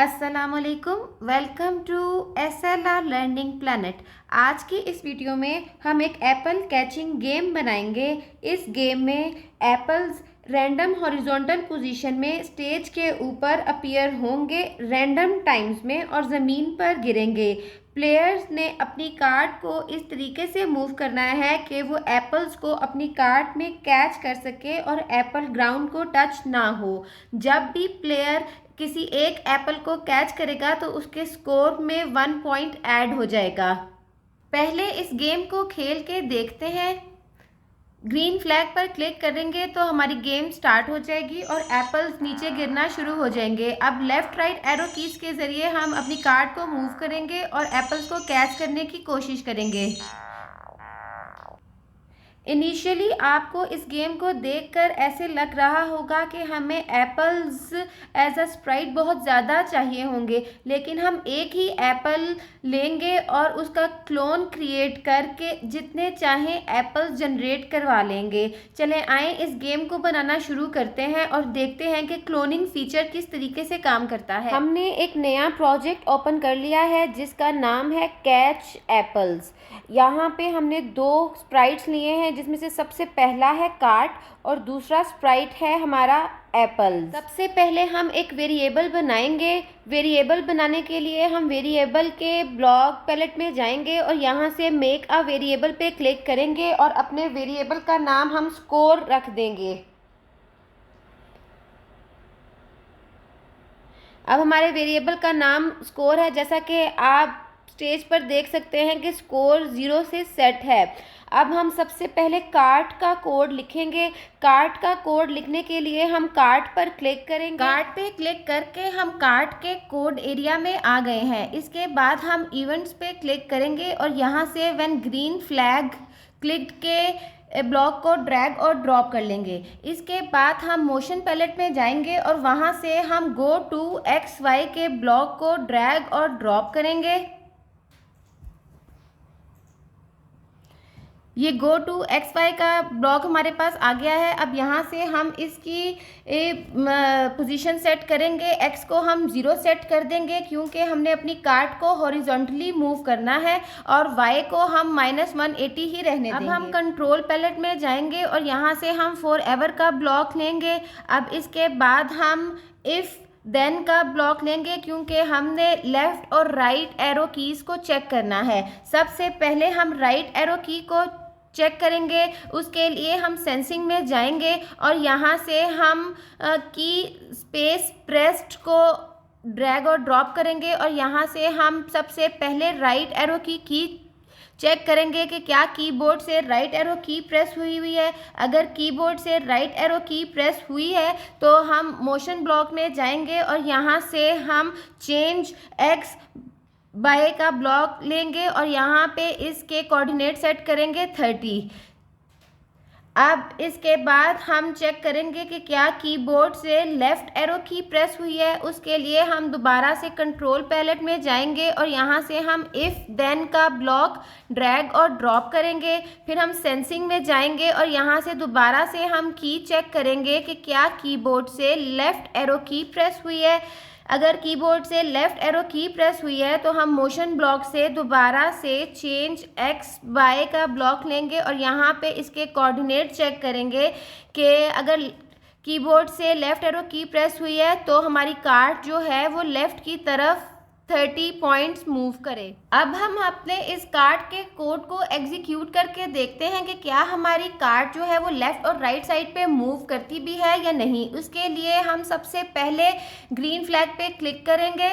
अस्सलामुअलैकुम, welcome to SLR learning planet. आज की इस वीडियो में हम एक एप्पल कैचिंग गेम बनाएंगे। इस गेम में एप्पल्स रैंडम हॉरिजॉन्टल पोजीशन में स्टेज के ऊपर अपीयर होंगे रैंडम टाइम्स में और ज़मीन पर गिरेंगे। प्लेयर्स ने अपनी कार्ड को इस तरीके से मूव करना है कि वो एप्पल्स को अपनी कार्ड में कैच कर सके और एप्पल ग्राउंड को टच ना हो। जब भी प्लेयर किसी एक एप्पल को कैच करेगा तो उसके स्कोर में 1 पॉइंट ऐड हो जाएगा। पहले इस गेम को खेल के देखते हैं। ग्रीन फ्लैग पर क्लिक करेंगे तो हमारी गेम स्टार्ट हो जाएगी और एप्पल्स नीचे गिरना शुरू हो जाएंगे। अब लेफ्ट राइट एरो कीज के ज़रिए हम अपनी कार्ड को मूव करेंगे और एप्पल्स को कैच करने की कोशिश करेंगे। इनिशियली आपको इस गेम को देखकर ऐसे लग रहा होगा कि हमें एप्पल्स एज अ स्प्राइट बहुत ज़्यादा चाहिए होंगे, लेकिन हम एक ही एप्पल लेंगे और उसका क्लोन क्रिएट करके जितने चाहें एप्पल्स जनरेट करवा लेंगे। चलें आए इस गेम को बनाना शुरू करते हैं और देखते हैं कि क्लोनिंग फीचर किस तरीके से काम करता है। हमने एक नया प्रोजेक्ट ओपन कर लिया है जिसका नाम है कैच एप्पल्स। यहाँ पे हमने दो स्प्राइट्स लिए हैं जिसमें से सबसे पहला है कार्ट और दूसरा स्प्राइट है हमारा एप्पल। सबसे पहले हम एक वेरिएबल बनाएंगे। वेरिएबल बनाने के लिए हम वेरिएबल के ब्लॉक पैलेट में जाएंगे और यहाँ से मेक अ वेरिएबल पे क्लिक करेंगे और अपने वेरिएबल का नाम हम स्कोर रख देंगे। अब हमारे वेरिएबल का नाम स्कोर है, जैसा कि आप स्टेज पर देख सकते हैं कि स्कोर 0 से सेट है। अब हम सबसे पहले कार्ट का कोड लिखेंगे। कार्ट का कोड लिखने के लिए हम कार्ट पर क्लिक करेंगे। कार्ट पे क्लिक करके हम कार्ट के कोड एरिया में आ गए हैं। इसके बाद हम इवेंट्स पे क्लिक करेंगे और यहाँ से व्हेन ग्रीन फ्लैग क्लिक के ब्लॉक को ड्रैग और ड्रॉप कर लेंगे। इसके बाद हम मोशन पैलेट में जाएंगे और वहाँ से हम गो टू XY के ब्लॉक को ड्रैग और ड्रॉप करेंगे। ये गो टू XY का ब्लॉक हमारे पास आ गया है। अब यहाँ से हम इसकी पोजीशन सेट करेंगे। X को हम 0 सेट कर देंगे क्योंकि हमने अपनी कार्ड को हॉरिजॉन्टली मूव करना है और Y को हम -180 ही रहने देंगे। अब हम कंट्रोल पैलेट में जाएंगे और यहाँ से हम फॉरएवर का ब्लॉक लेंगे। अब इसके बाद हम इफ़ देन का ब्लॉक लेंगे क्योंकि हमने लेफ़्ट और राइट एरो कीज़ को चेक करना है। सबसे पहले हम राइट एरो की को चेक करेंगे। उसके लिए हम सेंसिंग में जाएंगे और यहाँ से हम की स्पेस प्रेस्ड को ड्रैग और ड्रॉप करेंगे और यहाँ से हम सबसे पहले राइट एरो की चेक करेंगे कि क्या कीबोर्ड से राइट एरो की प्रेस हुई है। अगर कीबोर्ड से राइट एरो की प्रेस हुई है तो हम मोशन ब्लॉक में जाएंगे और यहाँ से हम चेंज X बाय का ब्लॉक लेंगे और यहाँ पे इसके कोऑर्डिनेट सेट करेंगे 30। अब इसके बाद हम चेक करेंगे कि क्या कीबोर्ड से लेफ़्ट एरो की प्रेस हुई है। उसके लिए हम दोबारा से कंट्रोल पैलेट में जाएंगे और यहाँ से हम इफ़ देन का ब्लॉक ड्रैग और ड्रॉप करेंगे। फिर हम सेंसिंग में जाएंगे और यहाँ से दोबारा से हम की चेक करेंगे कि क्या कीबोर्ड से लेफ़्ट एरो की प्रेस हुई है। अगर कीबोर्ड से लेफ़्ट एरो की प्रेस हुई है तो हम मोशन ब्लॉक से दोबारा से चेंज XY का ब्लॉक लेंगे और यहाँ पे इसके कोऑर्डिनेट चेक करेंगे कि अगर कीबोर्ड से लेफ़्ट एरो की प्रेस हुई है तो हमारी कार्ड जो है वो लेफ़्ट की तरफ 30 पॉइंट्स मूव करे। अब हम अपने इस कार्ड के कोड को एग्जीक्यूट करके देखते हैं कि क्या हमारी कार्ड जो है वो लेफ़्ट और राइट साइड पे मूव करती भी है या नहीं। उसके लिए हम सबसे पहले ग्रीन फ्लैग पे क्लिक करेंगे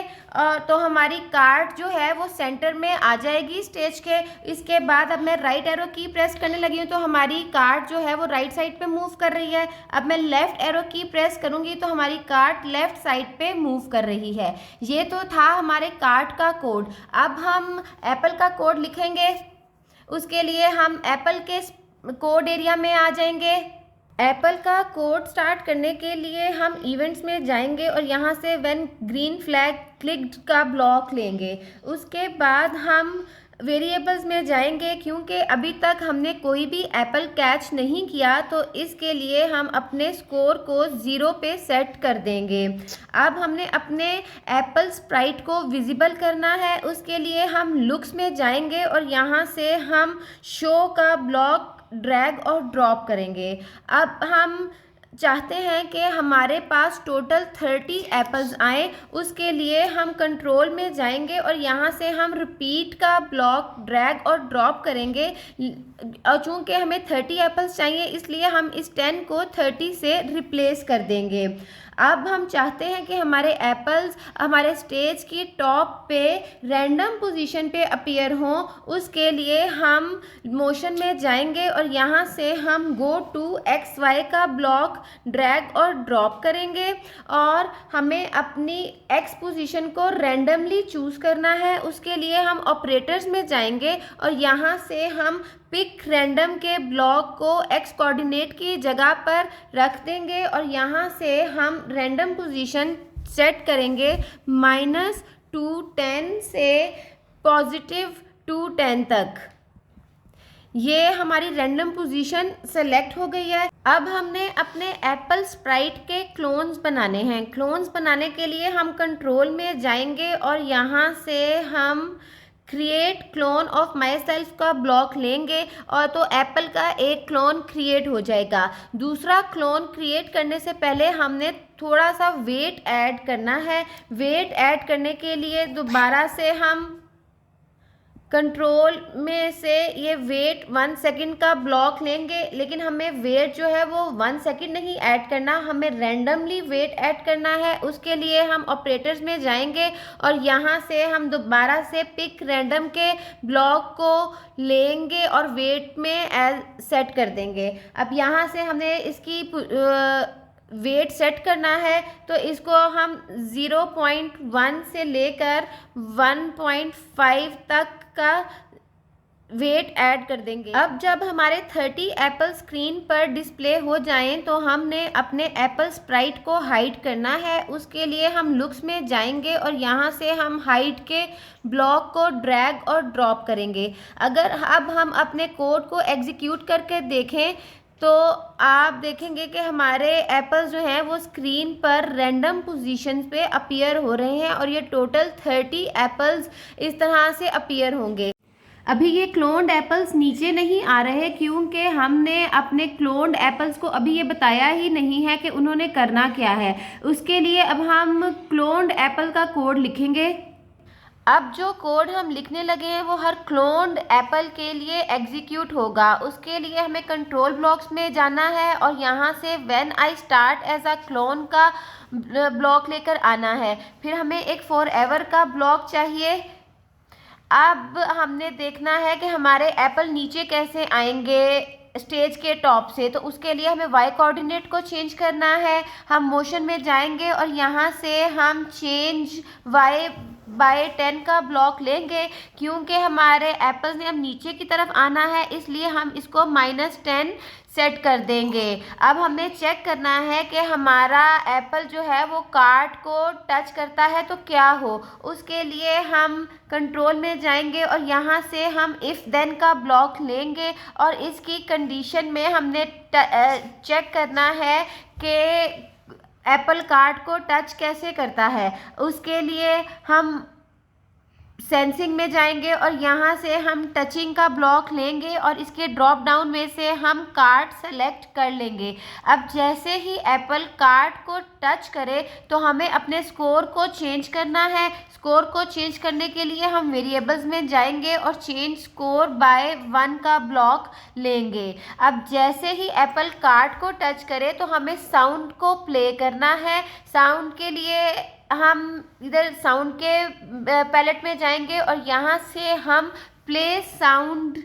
तो हमारी कार्ड जो है वो सेंटर में आ जाएगी स्टेज के। इसके बाद अब मैं राइट एरो की प्रेस करने लगी हूँ तो हमारी कार्ड जो है वो राइट साइड पे मूव कर रही है। अब मैं लेफ़्ट एरो की प्रेस करूँगी तो हमारी कार्ड लेफ़्ट साइड पे मूव कर रही है। ये तो था हमारे कार्ड का कोड। अब हम एप्पल का कोड लिखेंगे। उसके लिए हम एप्पल के कोड एरिया में आ जाएंगे। एप्पल का कोड स्टार्ट करने के लिए हम इवेंट्स में जाएंगे और यहाँ से व्हेन ग्रीन फ्लैग क्लिक्ड का ब्लॉक लेंगे। उसके बाद हम वेरिएबल्स में जाएंगे क्योंकि अभी तक हमने कोई भी एप्पल कैच नहीं किया, तो इसके लिए हम अपने स्कोर को 0 पे सेट कर देंगे। अब हमने अपने एप्पल स्प्राइट को विजिबल करना है, उसके लिए हम लुक्स में जाएंगे और यहाँ से हम शो का ब्लॉक ड्रैग और ड्रॉप करेंगे। अब हम चाहते हैं कि हमारे पास टोटल 30 एप्पल्स आए, उसके लिए हम कंट्रोल में जाएंगे और यहाँ से हम रिपीट का ब्लॉक ड्रैग और ड्रॉप करेंगे। और चूँकि हमें 30 एप्पल्स चाहिए इसलिए हम इस 10 को 30 से रिप्लेस कर देंगे। अब हम चाहते हैं कि हमारे एप्पल्स हमारे स्टेज की टॉप पे रैंडम पोजीशन पे अपीयर हों, उसके लिए हम मोशन में जाएंगे और यहाँ से हम गो टू XY का ब्लॉक ड्रैग और ड्रॉप करेंगे और हमें अपनी X पोजीशन को रैंडमली चूज़ करना है। उसके लिए हम ऑपरेटर्स में जाएंगे और यहाँ से हम पिक रैंडम के ब्लॉक को X कोऑर्डिनेट की जगह पर रख देंगे और यहाँ से हम रैंडम पोजीशन सेट करेंगे -210 से +210 तक। ये हमारी रैंडम पोजीशन सेलेक्ट हो गई है। अब हमने अपने एप्पल स्प्राइट के क्लोन्स बनाने हैं। क्लोन्स बनाने के लिए हम कंट्रोल में जाएंगे और यहाँ से हम create clone of my self का ब्लॉक लेंगे और तो एप्पल का एक क्लोन क्रिएट हो जाएगा। दूसरा क्लोन क्रिएट करने से पहले हमने थोड़ा सा वेट ऐड करना है। वेट ऐड करने के लिए दोबारा से हम कंट्रोल में से ये वेट 1 सेकंड का ब्लॉक लेंगे, लेकिन हमें वेट जो है वो 1 सेकंड नहीं ऐड करना, हमें रैंडमली वेट ऐड करना है। उसके लिए हम ऑपरेटर्स में जाएंगे और यहाँ से हम दोबारा से पिक रैंडम के ब्लॉक को लेंगे और वेट में सेट कर देंगे। अब यहाँ से हमने इसकी वेट सेट करना है, तो इसको हम 0.1 से लेकर 1.5 तक का वेट ऐड कर देंगे। अब जब हमारे 30 एप्पल स्क्रीन पर डिस्प्ले हो जाएं तो हमने अपने एप्पल स्प्राइट को हाइड करना है। उसके लिए हम लुक्स में जाएंगे और यहाँ से हम हाइड के ब्लॉक को ड्रैग और ड्रॉप करेंगे। अगर अब हम अपने कोड को एग्जीक्यूट करके देखें तो आप देखेंगे कि हमारे एप्पल्स जो हैं वो स्क्रीन पर रैंडम पोजीशन पे अपीयर हो रहे हैं और ये टोटल 30 एप्पल्स इस तरह से अपीयर होंगे। अभी ये क्लोन्ड एप्पल्स नीचे नहीं आ रहे क्योंकि हमने अपने क्लोन्ड एप्पल्स को अभी ये बताया ही नहीं है कि उन्होंने करना क्या है। उसके लिए अब हम क्लोन्ड एप्पल का कोड लिखेंगे। अब जो कोड हम लिखने लगे हैं वो हर क्लोन्ड एप्पल के लिए एग्जीक्यूट होगा। उसके लिए हमें कंट्रोल ब्लॉक्स में जाना है और यहाँ से when I start as a clone का ब्लॉक लेकर आना है। फिर हमें एक फॉर एवर का ब्लॉक चाहिए। अब हमने देखना है कि हमारे एप्पल नीचे कैसे आएंगे स्टेज के टॉप से, तो उसके लिए हमें y कोऑर्डिनेट को चेंज करना है। हम मोशन में जाएंगे और यहाँ से हम चेंज y/10 का ब्लॉक लेंगे क्योंकि हमारे एप्पल्स ने अब नीचे की तरफ आना है, इसलिए हम इसको -10 सेट कर देंगे। अब हमें चेक करना है कि हमारा एप्पल जो है वो कार्ड को टच करता है तो क्या हो। उसके लिए हम कंट्रोल में जाएंगे और यहाँ से हम इफ़ देन का ब्लॉक लेंगे और इसकी कंडीशन में हमने चेक करना है कि एप्पल कार्ड को टच कैसे करता है। उसके लिए हम सेंसिंग में जाएंगे और यहाँ से हम टचिंग का ब्लॉक लेंगे और इसके ड्रॉप डाउन में से हम कार्ड सेलेक्ट कर लेंगे। अब जैसे ही एप्पल कार्ड को टच करे तो हमें अपने स्कोर को चेंज करना है। स्कोर को चेंज करने के लिए हम वेरिएबल्स में जाएंगे और चेंज स्कोर बाय 1 का ब्लॉक लेंगे। अब जैसे ही एप्पल कार्ड को टच करे तो हमें साउंड को प्ले करना है। साउंड के लिए हम इधर साउंड के पैलेट में जाएंगे और यहाँ से हम प्ले साउंड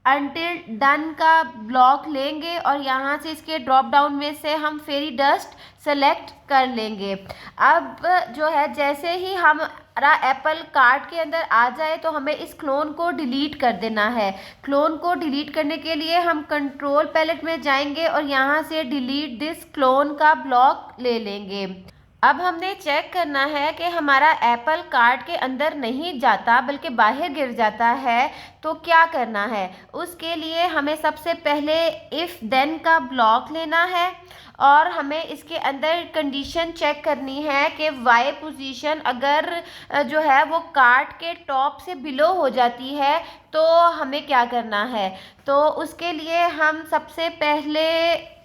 अंटिल डन का ब्लॉक लेंगे और यहाँ से इसके ड्रॉप डाउन में से हम फेरी डस्ट सेलेक्ट कर लेंगे। अब जो है जैसे ही हमारा एप्पल कार्ड के अंदर आ जाए तो हमें इस क्लोन को डिलीट कर देना है। क्लोन को डिलीट करने के लिए हम कंट्रोल पैलेट में जाएंगे और यहाँ से डिलीट दिस क्लोन का ब्लॉक ले लेंगे। अब हमने चेक करना है कि हमारा एप्पल कार्ट के अंदर नहीं जाता बल्कि बाहर गिर जाता है, तो क्या करना है। उसके लिए हमें सबसे पहले इफ़ देन का ब्लॉक लेना है और हमें इसके अंदर कंडीशन चेक करनी है कि वाई पोजीशन अगर जो है वो कार्ट के टॉप से बिलो हो जाती है तो हमें क्या करना है। तो उसके लिए हम सबसे पहले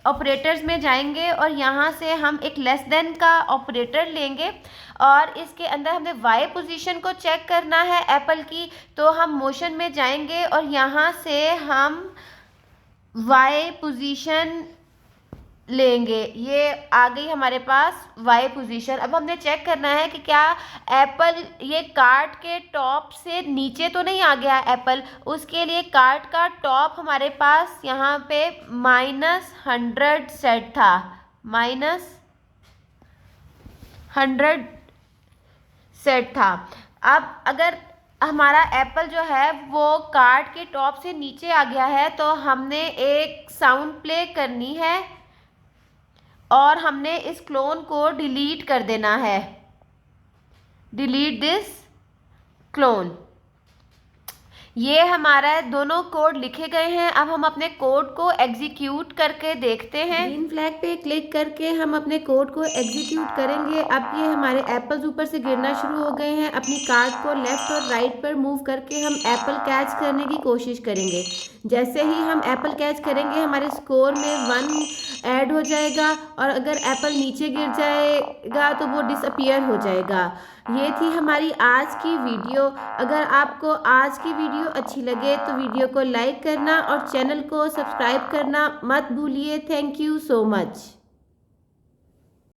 ऑपरेटर्स में जाएंगे और यहाँ से हम एक लेस देन का ऑपरेटर लेंगे और इसके अंदर हमें वाई पोजीशन को चेक करना है एप्पल की। तो हम मोशन में जाएंगे और यहाँ से हम वाई पोजीशन लेंगे। ये आ गई हमारे पास वाई पोजीशन। अब हमने चेक करना है कि क्या एप्पल ये कार्ट के टॉप से नीचे तो नहीं आ गया एप्पल। उसके लिए कार्ट का टॉप हमारे पास यहाँ पे -100 सेट था, -100 सेट था। अब अगर हमारा एप्पल जो है वो कार्ट के टॉप से नीचे आ गया है तो हमने एक साउंड प्ले करनी है और हमने इस क्लोन को डिलीट कर देना है। Delete this clone. ये हमारा दोनों कोड लिखे गए हैं। अब हम अपने कोड को एग्जीक्यूट करके देखते हैं। ग्रीन फ्लैग पे क्लिक करके हम अपने कोड को एग्जीक्यूट करेंगे। अब ये हमारे एप्पल्स ऊपर से गिरना शुरू हो गए हैं। अपनी कार्ट को लेफ्ट और राइट पर मूव करके हम एप्पल कैच करने की कोशिश करेंगे। जैसे ही हम एप्पल कैच करेंगे हमारे स्कोर में 1 ऐड हो जाएगा और अगर एप्पल नीचे गिर जाएगा तो वो डिसअपीयर हो जाएगा। ये थी हमारी आज की वीडियो। अगर आपको आज की वीडियो अच्छी लगे तो वीडियो को लाइक करना और चैनल को सब्सक्राइब करना मत भूलिए। Thank you so much.